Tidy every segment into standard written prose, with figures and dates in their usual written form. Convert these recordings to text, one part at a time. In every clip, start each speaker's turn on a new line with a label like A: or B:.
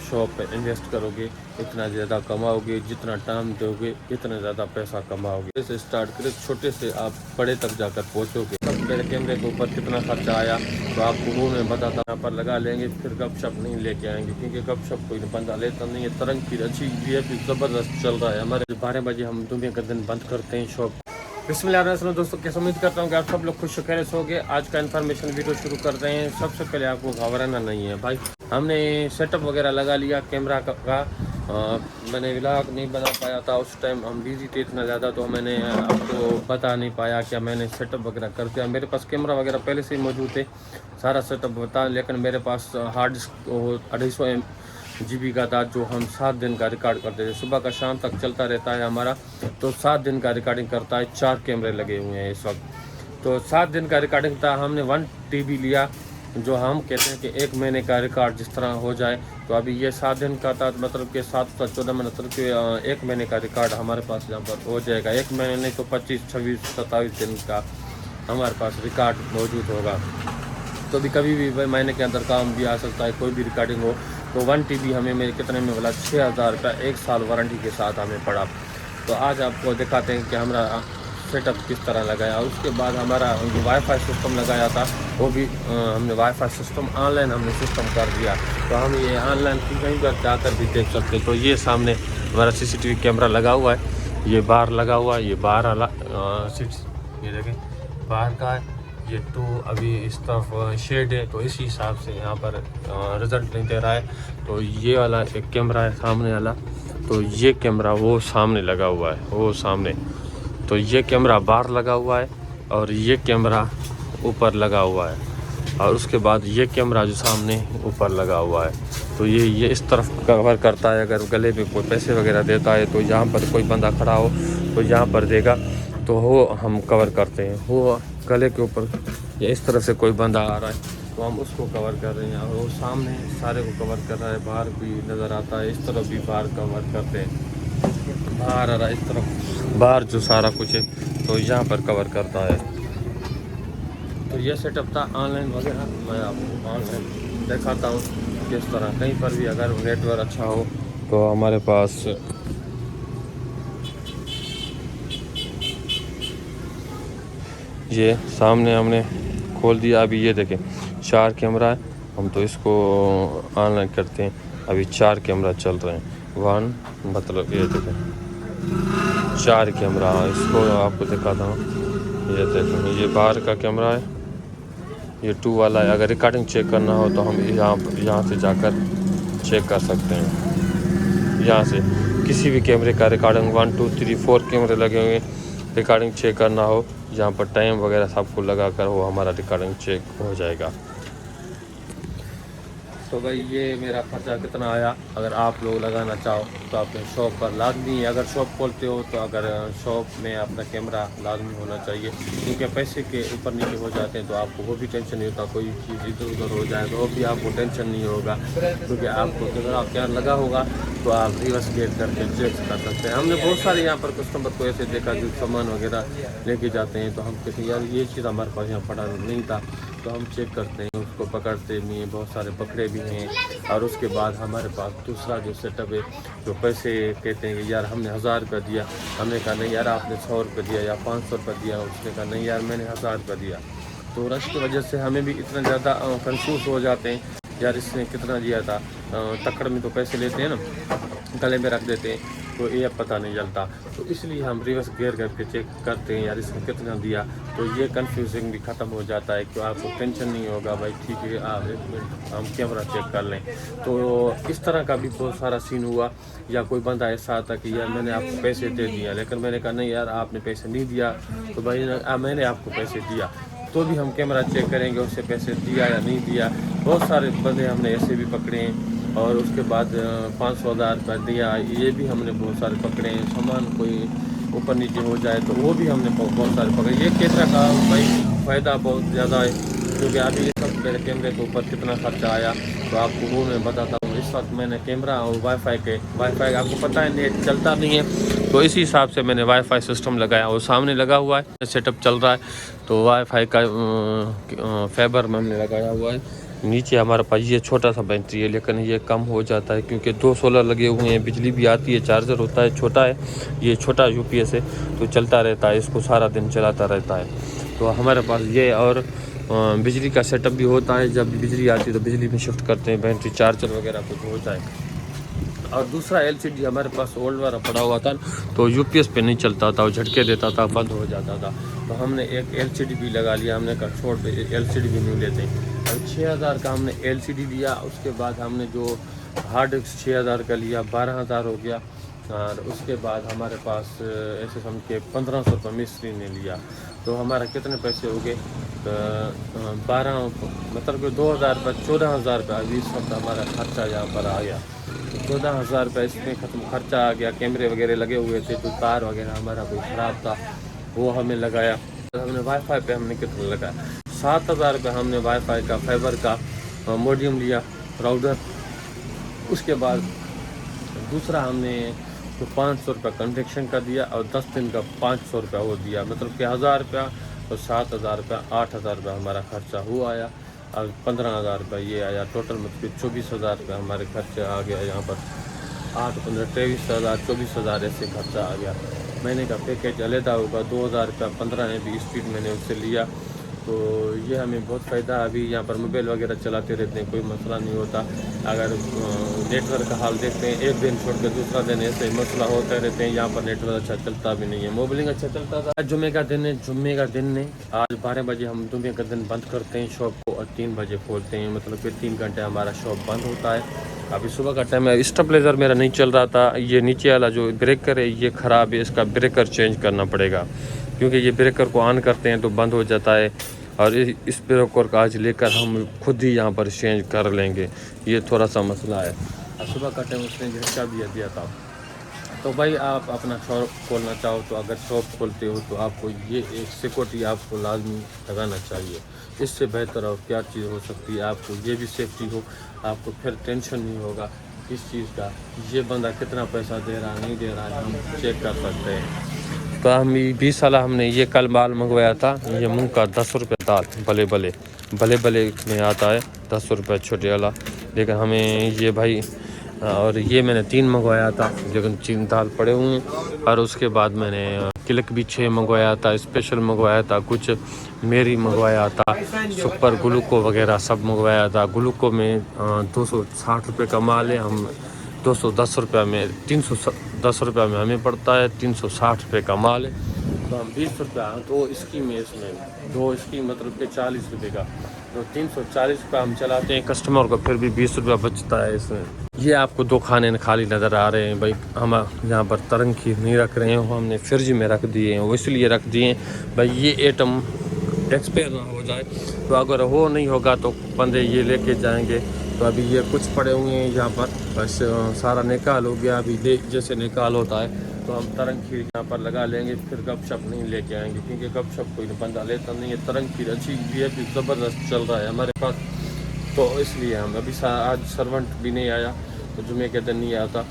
A: Shop पे invest करोगे इतना ज़्यादा कमाओगे, जितना टाइम दोगे इतना ज़्यादा पैसा कमाओगे। ऐसे स्टार्ट करें, छोटे से आप बड़े तक जाकर पहुँचोगे। सब मेरे कैमरे के ऊपर कितना खर्चा आया तो आपको वो मैं बताता हूँ। यहाँ पर लगा लेंगे, फिर गपशप नहीं लेके आएंगे, क्योंकि गपशप कोई बंदा लेता नहीं है। तरंग की अच्छी भी ज़बरदस्त चल रहा है। हमारे 12 बजे हम दुनिया का दिन बंद करते हैं शॉप। बिस्मिल्लाह दोस्तों, कैसे उम्मीद करता हूँ कि आप सब लोग खुश खैरियत से होंगे। आज का इन्फॉर्मेशन वीडियो शुरू कर रहे हैं। सबसे पहले आपको घबराना नहीं है भाई, हमने सेटअप वगैरह लगा लिया कैमरा का। मैंने व्लॉग नहीं बना पाया था, उस टाइम हम बिजी थे इतना ज़्यादा, तो मैंने आपको बता नहीं पाया क्या मैंने सेटअप वगैरह कर दिया। मेरे पास कैमरा वगैरह पहले से ही मौजूद थे, सारा सेटअप बता, लेकिन मेरे पास हार्ड डिस्क 250 GB का था, जो हम 7 दिन का रिकॉर्ड करते थे। सुबह का शाम तक चलता रहता है हमारा, तो 7 दिन का रिकॉर्डिंग करता है। 4 कैमरे लगे हुए हैं इस वक्त, तो 7 दिन का रिकॉर्डिंग था। हमने 1 TB लिया, जो हम कहते हैं कि 1 महीने का रिकॉर्ड जिस तरह हो जाए। तो अभी ये 7 दिन का था, मतलब कि 7 से 14 मतलब कि 1 महीने का रिकॉर्ड हमारे पास यहाँ पर हो जाएगा। 1 महीने नहीं तो 25, 26, 27 दिन का हमारे पास रिकॉर्ड मौजूद होगा। तो भी कभी भी महीने के अंदर काम भी आ सकता है, कोई भी रिकॉर्डिंग हो। तो 1 TB हमें मेरे कितने में बोला, 6000 रुपये 1 साल वारंटी के साथ हमें पड़ा। तो आज आपको दिखाते हैं कि हमारा सेटअप किस तरह लगाया। उसके बाद हमारा जो वाईफाई सिस्टम लगाया था, वो भी हमने वाईफाई सिस्टम ऑनलाइन हमने सिस्टम कर दिया। तो हम ये ऑनलाइन कहीं पर जाकर भी देख सकते। तो ये सामने हमारा CCTV कैमरा लगा हुआ है, ये बाहर लगा हुआ है, ये बाहर वाला ये देखें बाहर का है। ये 2 अभी इस तरफ शेड है, तो इसी हिसाब से यहाँ पर रिज़ल्ट नहीं दे रहा है। तो ये वाला एक कैमरा है सामने वाला, तो ये कैमरा वो सामने लगा हुआ है, वो सामने। तो ये कैमरा बाहर लगा हुआ है और ये कैमरा ऊपर लगा हुआ है, और उसके बाद ये कैमरा जो सामने ऊपर लगा हुआ है। तो ये इस तरफ कवर करता है। अगर गले में कोई पैसे वगैरह देता है, तो यहाँ पर कोई बंदा खड़ा हो तो यहाँ पर देगा, तो वो हम कवर करते हैं। वो गले के ऊपर या इस तरफ से कोई बंदा आ रहा है तो हम उसको कवर कर रहे हैं, और वो सामने सारे को कवर कर रहा है। बाहर भी नज़र आता है, इस तरफ भी बाहर कवर करते हैं। बाहर आ रहा है इस तरफ, बाहर जो सारा कुछ है तो यहाँ पर कवर करता है। तो ये सेटअप था ऑनलाइन वगैरह, मैं आपको ऑनलाइन दिखाता हूँ किस तरह। कहीं पर भी अगर नेटवर्क अच्छा हो तो हमारे पास ये सामने हमने खोल दिया। अभी ये देखें 4 कैमरा है, हम तो इसको ऑनलाइन करते हैं। अभी 4 कैमरा चल रहे हैं। 1 मतलब ये देखें 4 कैमरा, इसको आपको दिखाता हूँ। ये देखें, ये बाहर का कैमरा है, ये 2 वाला है। अगर रिकॉर्डिंग चेक करना हो तो हम यहाँ से जाकर चेक कर सकते हैं। यहाँ से किसी भी कैमरे का रिकॉर्डिंग 1, 2, 3, 4 कैमरे लगे हुए, रिकॉर्डिंग चेक करना हो, जहाँ पर टाइम वगैरह सबको लगा कर वो हमारा रिकॉर्डिंग चेक हो जाएगा। तो भाई ये मेरा खर्चा कितना आया, अगर आप लोग लगाना चाहो तो अपने शॉप पर लाजमी, अगर शॉप खोलते हो तो अगर शॉप में अपना कैमरा लाजमी होना चाहिए, क्योंकि पैसे के ऊपर नीचे हो जाते हैं तो आपको वो भी टेंशन नहीं होता। कोई चीज़ इधर उधर हो जाए तो वो भी आपको टेंशन नहीं होगा, क्योंकि आपको कैमरा क्या लगा होगा तो आप रिवर्स गेट करके चेक कर सकते हैं। हमने बहुत सारे यहाँ पर कस्टमर को ऐसे देखा जो सामान वगैरह लेके जाते हैं, तो हम कहते हैं यार ये चीज़ हमारे पास यहाँ पड़ा नहीं था, तो हम चेक करते हैं, उसको पकड़ते भी हैं, बहुत सारे पकड़े भी हैं। और उसके बाद हमारे पास दूसरा जो सेटअप है, जो पैसे कहते हैं कि यार हमने 1000 रुपये दिया, हमने कहा नहीं यार आपने 100 रुपये दिया या 500 रुपये दिया, उसने कहा नहीं यार मैंने 1000 रुपये दिया। तो रश की वजह से हमें भी इतना ज़्यादा कंफ्यूज हो जाते हैं, यार इसने कितना दिया था। तकड़ में तो पैसे लेते हैं ना, गले में रख देते हैं, तो ये पता नहीं चलता। तो इसलिए हम रिवर्स गियर करके चेक करते हैं यार इसने कितना दिया, तो ये कंफ्यूजिंग भी ख़त्म हो जाता है कि आपको टेंशन नहीं होगा भाई ठीक है आप 1 मिनट हम कैमरा चेक कर लें। तो इस तरह का भी बहुत सारा सीन हुआ, या कोई बंदा ऐसा आता कि यार मैंने आपको पैसे दे दिया, लेकिन मैंने कहा नहीं यार आपने पैसे नहीं दिया, तो भाई मैंने आपको पैसे दिया, तो भी हम कैमरा चेक करेंगे उससे पैसे दिया या नहीं दिया। बहुत सारे बंदे हमने ऐसे भी पकड़े हैं, और उसके बाद 500,000 रुपये दिया, ये भी हमने बहुत सारे पकड़े हैं। सामान कोई ऊपर नीचे हो जाए तो वो भी हमने बहुत सारे पकड़े। ये कैमरा का भाई फ़ायदा बहुत ज़्यादा है, क्योंकि अभी ये सब मेरे कैमरे के ऊपर कितना खर्चा आया तो आपको वो मैं बताता हूँ। इस वक्त मैंने कैमरा और वाईफाई आपको पता है नेट चलता नहीं है, तो इसी हिसाब से मैंने वाईफाई सिस्टम लगाया, वो सामने लगा हुआ है, सेटअप चल रहा है। तो वाईफाई का फाइबर में हमने लगाया हुआ है, नीचे हमारे पास ये छोटा सा बैटरी है, लेकिन ये कम हो जाता है क्योंकि 2 सोलर लगे हुए हैं, बिजली भी आती है, चार्जर होता है, छोटा है, ये छोटा UPS है तो चलता रहता है, इसको सारा दिन चलाता रहता है। तो हमारे पास ये और बिजली का सेटअप भी होता है, जब बिजली आती है तो बिजली में शिफ्ट करते हैं, बैटरी चार्जर वगैरह कुछ होता है। और दूसरा LCD हमारे पास ओल्ड वाला पड़ा हुआ था, तो UPS पे नहीं चलता था, वो झटके देता था, बंद हो जाता था, तो हमने एक LCD भी लगा लिया। हमने कहा छोड़ LCD भी नहीं लेते। और 6000 का हमने LCD लिया, उसके बाद हमने जो हार्ड डिस्क 6000 का लिया, 12000 हो गया। और उसके बाद हमारे पास ऐसे समझ के 1500 रुपये मिस्त्री ने लिया, तो हमारा कितने पैसे हो गए? 12 मतलब कि 2000 रुपये, 14000 रुपये अभी इस वक्त हमारा खर्चा यहाँ पर आ गया। 14,000 रुपये इसमें खर्चा आ गया। कैमरे वगैरह लगे हुए थे, तो तार वगैरह हमारा कोई ख़राब था, वो हमें लगाया। हमने वाईफाई पे हमने कितना लगाया? 7,000 रुपये हमने वाईफाई का फाइबर का मॉड्यूम लिया, राउटर। उसके बाद दूसरा हमने तो 500 रुपये कनेक्शन का दिया, और 10 दिन का 500 रुपये वो दिया, मतलब कि 1000 रुपया और 7,000 रुपये, 8,000 रुपये हमारा खर्चा हुआ आया। और 15,000 रुपये ये आया टोटल, मतलब 24,000 रुपये हमारे खर्चे आ गया यहाँ पर। 8, 15, 23,000, 24,000 ऐसे खर्चा आ गया। महीने का पैकेज अलहदा होगा, 2,000 रुपये 15 MB स्पीड मैंने उससे लिया, तो ये हमें बहुत फ़ायदा। अभी यहाँ पर मोबाइल वगैरह चलाते रहते हैं, कोई मसला नहीं होता। अगर नेटवर्क का हाल देखते हैं, एक दिन छोड़ कर दूसरा दिन ऐसे मसला होते रहते हैं, यहाँ पर नेटवर्क अच्छा चलता भी नहीं है। मोबाइलिंग अच्छा चलता था। आज जुम्मे का दिन है, जुम्मे का दिन नहीं, आज 12 बजे हम जुम्मे का दिन बंद करते हैं शॉप को, और 3 बजे खोलते हैं, मतलब कि 3 घंटे हमारा शॉप बंद होता है। अभी सुबह का टाइम है। स्टेबलाइजर मेरा नहीं चल रहा था, ये नीचे वाला जो ब्रेकर है ये ख़राब है, इसका ब्रेकर चेंज करना पड़ेगा, क्योंकि ये ब्रेकर को ऑन करते हैं तो बंद हो जाता है। और इस ब्रेकर का आज लेकर हम खुद ही यहाँ पर चेंज कर लेंगे, ये थोड़ा सा मसला है। और सुबह का टाइम उसने झटका भी दिया था। तो भाई आप अपना शॉप खोलना चाहो तो अगर शॉप खोलते हो तो आपको ये एक सिक्योरिटी आपको लाजमी लगाना चाहिए। इससे बेहतर और क्या चीज़ हो सकती है? आपको ये भी सेफ्टी हो, आपको फिर टेंशन नहीं होगा इस चीज़ का, ये बंदा कितना पैसा दे रहा नहीं दे रहा है, हम चेक कर सकते हैं। तो हम 20 साल हमने ये कल माल मंगवाया था, ये मूंग का 10 रुपये दाल, भले भले में आता है 10 रुपये छोटे वाला, लेकिन हमें ये भाई, और ये मैंने 3 मंगवाया था, लेकिन 3 दाल पड़े हुए हैं। और उसके बाद मैंने क्लिक भी 6 मंगवाया था, स्पेशल मंगवाया था, कुछ मेरी मंगवाया था, सुपर ग्लूको वगैरह सब मंगवाया था। ग्लूको में 260 रुपये का माल है, हम 210 रुपये में, 310 रुपये में हमें पड़ता है, 360 रुपये का माल है, तो हम 20 रुपया, 2 स्कीम है इसमें, 2 स्कीम मतलब कि 40 रुपये का, तो 340 रुपये हम चलाते हैं कस्टमर को, फिर भी 20 रुपया बचता है इसमें। ये आपको 2 खाने खाली नज़र आ रहे हैं भाई, हम यहाँ पर तरंग खीर नहीं रख रहे हैं, हमने फ्रिज में रख दिए हैं, वो इसलिए रख दिए हैं भाई ये आइटम एक्सपायर ना हो जाए, तो अगर वो नहीं होगा तो बंदे ये लेके जाएंगे। तो अभी ये कुछ पड़े हुए हैं यहाँ पर, बस सारा निकाल हो गया। अभी जैसे निकाल होता है तो हम तरंग खीर यहाँ पर लगा लेंगे, फिर गपशप नहीं लेके आएंगे, क्योंकि गपशप कोई बंदा लेता नहीं है। तरंग खीर अच्छी VIP ज़बरदस्त चल रहा है हमारे पास, तो इसलिए हम अभी आज सर्वेंट भी नहीं आया, तो जुमे के दिन नहीं आता,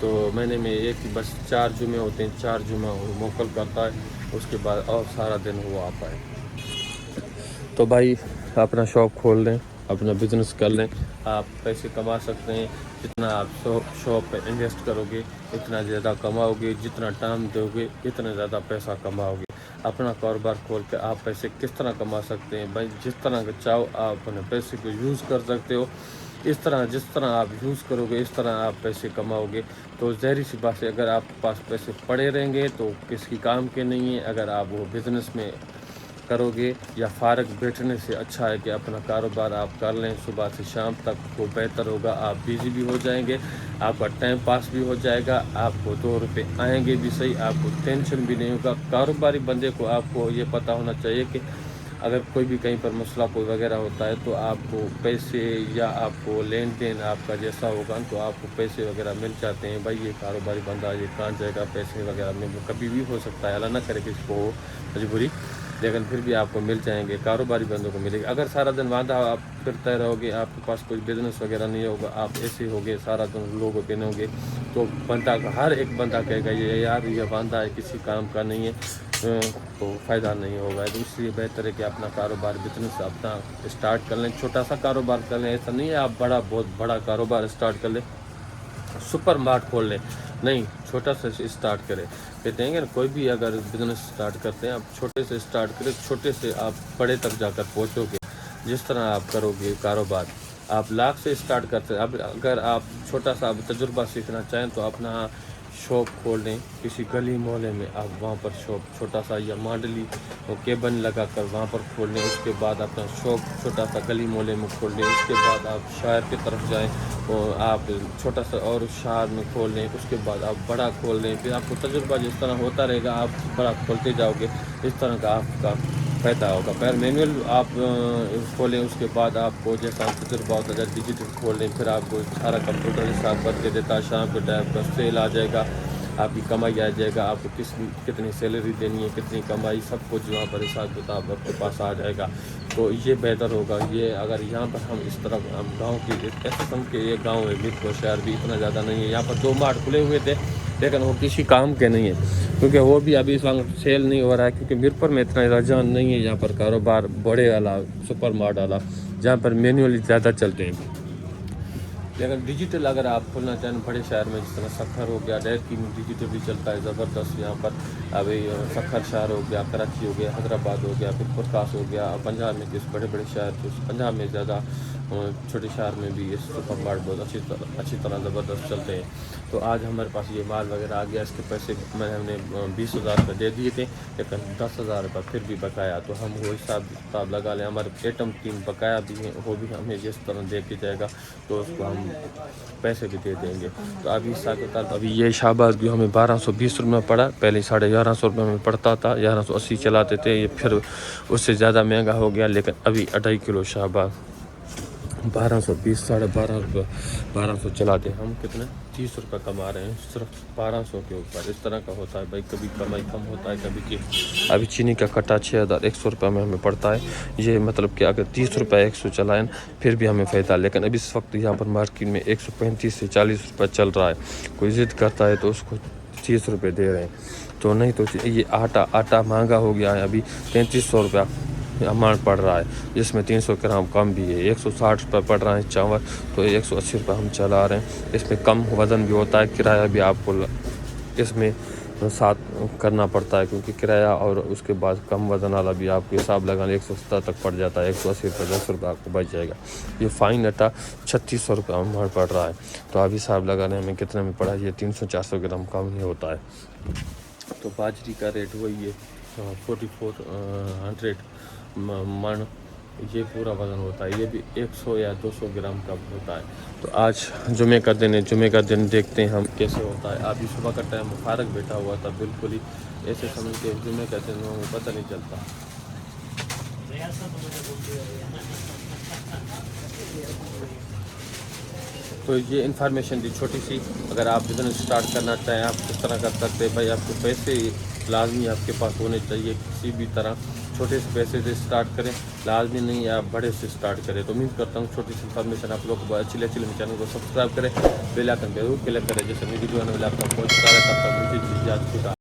A: तो महीने में एक ही बस 4 जुमे होते हैं, 4 जुमा मोकल करता है, उसके बाद और सारा दिन वो आता है। तो भाई अपना शॉप खोल लें, अपना बिज़नेस कर लें, आप पैसे कमा सकते हैं। जितना आप शॉप पे इन्वेस्ट करोगे इतना ज़्यादा कमाओगे, जितना टाइम दोगे इतना ज़्यादा पैसा कमाओगे। अपना कारोबार खोल के आप पैसे किस तरह कमा सकते हैं भाई? जिस तरह के चाहो आप अपने पैसे को यूज़ कर सकते हो, इस तरह जिस तरह आप यूज़ करोगे इस तरह आप पैसे कमाओगे। तो ज़ाहिर सी बात है, अगर आपके पास पैसे पड़े रहेंगे तो किसी काम के नहीं है। अगर आप वो बिज़नेस में करोगे या फ़ारग बैठने से अच्छा है कि अपना कारोबार आप कर लें, सुबह से शाम तक वो बेहतर होगा। आप बिज़ी भी हो जाएंगे, आपका टाइम पास भी हो जाएगा, आपको 2 रुपये आएंगे भी सही, आपको टेंशन भी नहीं होगा। कारोबारी बंदे को आपको ये पता होना चाहिए कि अगर कोई भी कहीं पर मसला कोई वगैरह होता है तो आपको पैसे या आपको लेन देन आपका जैसा होगा तो आपको पैसे वगैरह मिल जाते हैं। भाई ये कारोबारी बंदा ये कहाँ जाएगा, पैसे वगैरह में कभी भी हो सकता है, अल्लाह ना करे किसी को हो मजबूरी, लेकिन फिर भी आपको मिल जाएंगे, कारोबारी बंदों को मिलेगा। अगर सारा दिन वादा आप फिरते रहोगे, आपके पास कोई बिज़नेस वगैरह नहीं होगा, आप ऐसे होगे सारा दिन लोगों के होगे, तो बंदा हर एक बंदा कहेगा ये यार ये वादा है, किसी काम का नहीं है, تو فائدہ نہیں ہوگا. تو اس لیے بہتر ہے کہ اپنا کاروبار بزنس اپنا اسٹارٹ کر لیں. چھوٹا سا کاروبار کر لیں. ایسا نہیں ہے آپ بہت بڑا کاروبار اسٹارٹ کر لیں, سپر مارٹ کھول لیں. نہیں, چھوٹا سا اسٹارٹ کریں. کہتے ہیں کہ کوئی بھی اگر بزنس اسٹارٹ کرتے ہیں آپ چھوٹے سے اسٹارٹ کریں, چھوٹے سے آپ بڑے تک جا کر پہنچو گے. جس طرح آپ کرو گے کاروبار, آپ لاکھ سے اسٹارٹ کرتے ہیں. اب اگر آپ چھوٹا سا تجربہ سیکھنا چاہیں تو اپنا شاپ کھول لیں کسی گلی محلے میں. آپ وہاں پر شاپ چھوٹا سا یا ماڈلی کیبن لگا کر وہاں پر کھول لیں. اس کے بعد اپنا شاپ چھوٹا سا گلی محلے میں کھول لیں. اس کے بعد آپ شہر کی طرف جائیں اور آپ چھوٹا سا اور شہر میں کھول لیں. اس کے بعد آپ بڑا کھول لیں. پھر آپ کو تجربہ جس طرح ہوتا رہے گا آپ بڑا کھولتے جاؤ گے. اس طرح کا آپ کا فائدہ ہوگا. پہلے مینول آپ کھولیں, اس کے بعد آپ کو جیسا تجربہ ہوتا ہے ڈیجیٹل کھول لیں. پھر آپ کو سارا کمپیوٹر حساب کر کے دیتا ہے. شام کے ٹائم پر سیل آ جائے گا, آپ کی کمائی آ جائے گا. آپ کو کتنی سیلری دینی ہے, کتنی کمائی, سب کچھ وہاں پر حساب کتاب آپ کے پاس آ جائے گا. تو یہ بہتر ہوگا. یہ اگر یہاں پر ہم اس طرح گاؤں کی ایسے سم کے یہ گاؤں ہے, میر کو شہر بھی اتنا زیادہ نہیں ہے. یہاں پر 2 مارٹ کھلے ہوئے تھے لیکن وہ کسی کام کے نہیں ہیں, کیونکہ وہ بھی ابھی اس وقت سیل نہیں ہو رہا ہے. کیونکہ میرپور میں اتنا رجحان نہیں ہے یہاں پر کاروبار بڑے والا سپر مارٹ والا, جہاں پر مینولی زیادہ چلتے ہیں. لیکن ڈیجیٹل اگر آپ کھولنا چاہیں بڑے شہر میں, جس طرح سکھر ہو گیا, ڈیر کی ڈیجیٹل بھی چلتا ہے زبردست. یہاں پر ابھی سکھر شہر ہو گیا, کراچی ہو گیا, حیدرآباد ہو گیا, پھر پرکاس ہو گیا. پنجاب میں کس بڑے بڑے شہر, پنجاب میں زیادہ چھوٹے شہر میں بھی یہ سپر مارٹ بہت اچھی طرح زبردست چلتے ہیں. تو آج ہمارے پاس یہ مال وغیرہ آ گیا. اس کے پیسے ہم نے 20,000 روپے دے دیے تھے, لیکن 10,000 روپے پھر بھی بقایا. تو ہم وہ حساب کتاب لگا لیں. ہمارے ایٹم ٹیم بقایا بھی ہیں, وہ بھی ہمیں جس طرح دے کے جائے گا تو اس کو ہم پیسے بھی دے دیں گے. تو ابھی حساب کتاب ابھی یہ شہباز بھی ہمیں 1,220 روپے میں پڑا. پہلے 1,150 روپے میں پڑتا تھا, 1,180 چلاتے تھے. یہ پھر اس سے زیادہ مہنگا ہو گیا. لیکن ابھی 2.5 کلو شہباز 1,220 1,200 چلاتے ہیں. ہم کتنے 30 روپے کما رہے ہیں صرف 1,200 کے اوپر. اس طرح کا ہوتا ہے بھائی, کبھی کمائی کم ہوتا ہے کبھی کی. ابھی چینی کا کٹا 6,100 روپے میں ہمیں پڑتا ہے. یہ مطلب کہ اگر 30 روپے 100 چلائیں پھر بھی ہمیں فائدہ. لیکن ابھی اس وقت یہاں پر مارکیٹ میں 135 سے 40 روپے چل رہا ہے. کوئی ضد کرتا ہے تو اس کو 30 روپے دے رہے ہیں. تو نہیں تو یہ آٹا مہنگا ہو گیا ہے. ابھی 3,300 روپیہ اماؤنٹ پڑ رہا ہے, جس میں 300 گرام کم بھی ہے. 160 روپے پڑ رہا ہے چاول, تو 180 روپے ہم چلا رہے ہیں. اس میں کم وزن بھی ہوتا ہے. کرایہ بھی آپ کو اس میں ساتھ کرنا پڑتا ہے, کیونکہ کرایہ اور اس کے بعد کم وزن والا بھی آپ کو حساب لگانا 170 تک پڑ جاتا ہے. 180 روپے 10 روپے آپ کو بچ جائے گا. یہ فائن آٹا 3,600 روپے اماؤنٹ پڑ رہا ہے. تو اب حساب لگانے ہمیں کتنے میں پڑا, یہ 300-400 گرام کم ہی ہوتا ہے. تو باجری کا ریٹ وہی ہے 4,400 من. یہ پورا وزن ہوتا ہے. یہ بھی 100 یا 200 گرام کا ہوتا ہے. تو آج جمعے کا دن ہے, جمعے کا دن دیکھتے ہیں ہم کیسے ہوتا ہے. ابھی صبح کا ٹائم فارغ بیٹھا ہوا تھا, بالکل ہی ایسے سمجھ کے جمعے کا دن ہمیں پتہ نہیں چلتا. تو یہ انفارمیشن دی چھوٹی سی. اگر آپ بزنس اسٹارٹ کرنا چاہیں آپ کس طرح کر سکتے ہیں. بھائی آپ کو پیسے لازمی آپ کے پاس ہونے چاہیے. کسی بھی طرح چھوٹے سے پیسے سے اسٹارٹ کریں, لازمی نہیں ہے آپ بڑے سے اسٹارٹ کریں. تو امید کرتا ہوں چھوٹی سی انفارمیشن آپ لوگوں کو اچھی لگی. چینل کو سبسکرائب کریں, بیل آئکن ضرور کلک کریں, جیسے میری ویڈیو آنے والا آپ کا پہنچتا ہے. تب تک مجھے یاد خدا.